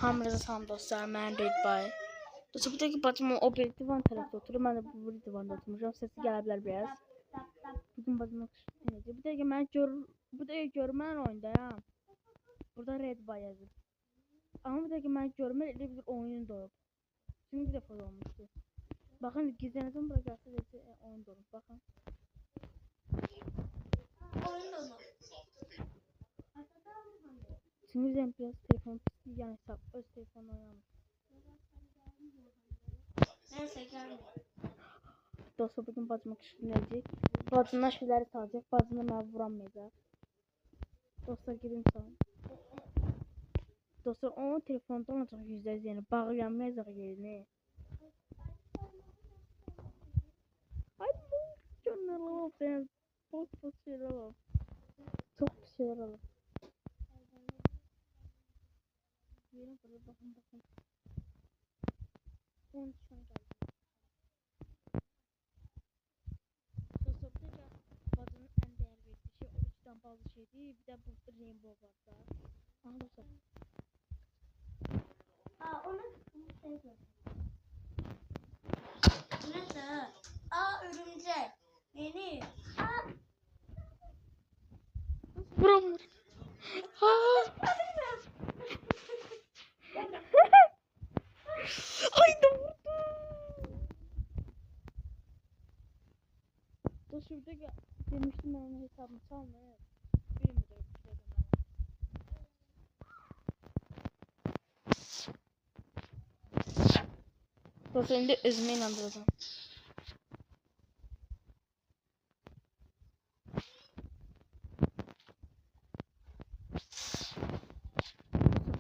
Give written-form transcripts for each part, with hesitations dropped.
Hamınıza salam dostlar, mən Redbay. Dostlar, bu da ki bacım o bir divan tərəfdə oturur, mən də bu divanda oturmuşam. Səsi gələ bilər biraz. Bugün bacımla qışqırtmayacaq. Bu da ki mən görmən oyundayam. Burada Redbay yazır. Amma bu da ki mən görmən elə bir oyun doğub. Çünki bir dəfə olmuşdu. Baxın, gizlənəcəm bura gəlsə oyun doğub. Baxın. Oyun doğub. Çünki bizden biraz telefon yani öz telefonla oynamış. Neyse gelmiyor. Dostlar bugün bacıma kışkırtmayacaq. Bacımdan şeyləri salacaq. Bacımla mənə vuramayacaq. Dostlar gidin salın. Dostlar onun telefonda olacaq %100 yəni bağlayamayacaq yerini. Ay bu canlar olub ben çok şeyler olub. Çok şeyler olub. Yerim burada bakın. 13 tane geldi. Dostlar bir de bacının en değer verdiği şey o üçten bazı şey değil. Bir de bu rainbow var da. Aha dostlar. Onu şey gördüm. Neyse. Örümcek. Yeni. Vuram. Haydi vurdu. Dostlar bir de demiştim ben onun hesabını çalmaya. Bilmiyorum. Dostlar şimdi özüme inandıracağım.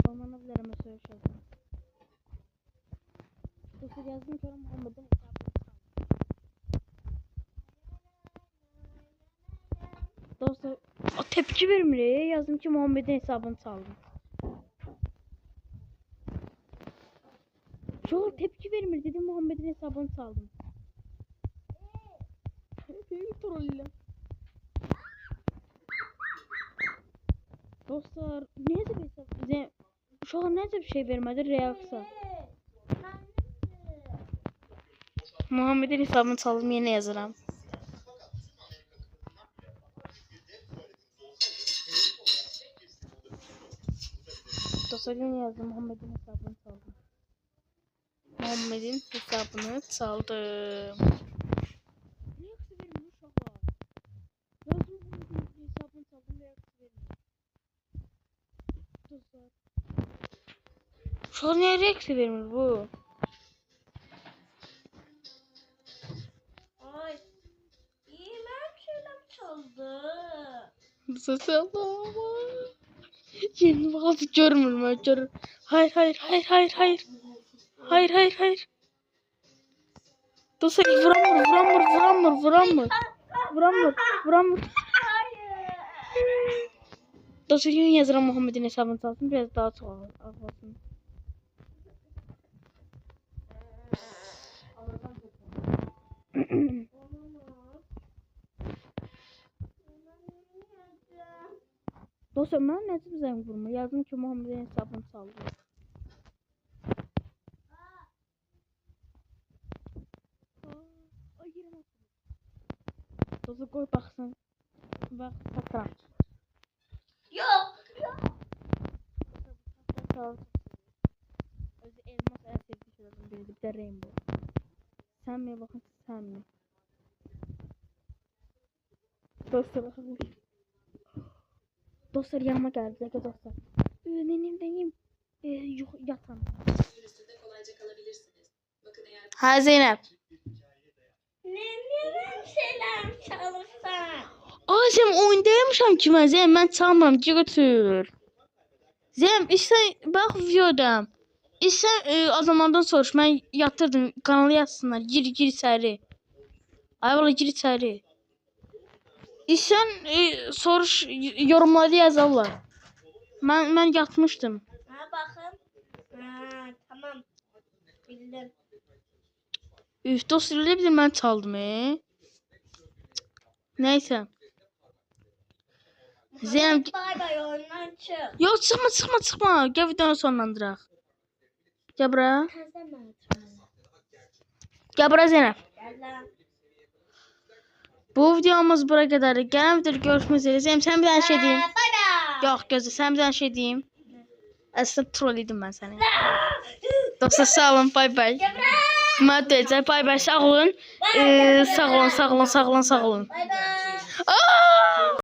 Bana bile mesaj yazdım. Dostlar yazdım ki Muhammed'in hesabını çaldım. Dostlar o tepki vermiyor. Yazdım ki Muhammed'in hesabını çaldım. Çok tepki vermir dedim Muhammed'in hesabını çaldım. Trolle. Dostlar neyse bir hesap. Şu an neyse bir şey vermedi reaksiyon. Muhammed'in hesabını çaldım yine yazarım. Dostlar yine yazdım Muhammed'in hesabını çaldım. Muhammed'in hesabını çaldım. Reaksiyon vermiyor şu an. Yazdım Muhammed'in hesabını çaldım reaksiyon vermiyor. Dostlar. Şu an niye reaksiyon vermiyor bu? Ay. İyi ben bir şeyler çaldı. Saçmalama. Yeni bazı görmüyorum ben görür. Hayır. Hayır. Dostlar vuramır. Hayır. Dostlar yine yazarım Muhammed'in hesabını çalsın biraz daha çok alsın. Dostlar ben necə zəng vurma yazdım ki Muhammed'in hesabını çaldı. Ay yerim. Dostlar koy baxsın. Bax satar. Yok. Özü elmas en sevdiği şeylerden biridir. Bir de rainbow. Sen mi bakın sen mi? Dostlar bakın. Dostlar yanıma geldi. Bir dakika dostlar. Benim. Yatan. Ha Zeynep. Niye ben şeyler çalırsan? Aa sen oyundaymışam ki ben Zeynep ben çalmam götür. Zeynep işte bak videoda. İşte adamlardan soruş ben yatırdım kanalı yazsınlar gir içeri. Ay valla gir içeri. İşte soruş yorumları yazarlar. Ben yatmıştım. Ha bakın. Tamam. Bildim. Üf dostlar öyle bilir ben çaldım Neyse. Zeynep Bay bay oyundan çık. yok çıkma. Gel videonu sonlandıraq. Gel bura. Təzə mənə trolla. Gel bura Zeynep. Gələm. Bu videomuz buraya kadar. Gelen videoda görüşmek üzere. Zeynep sen bir tane şey diyeyim. Bay bay. Yok gözü sen bir tane şey diyeyim. Aslında trolleydim ben seni. Dostlar sağ olun. Bay bay. Madde bay bay sağ olun. Sağ olun. Bay bay. Aa!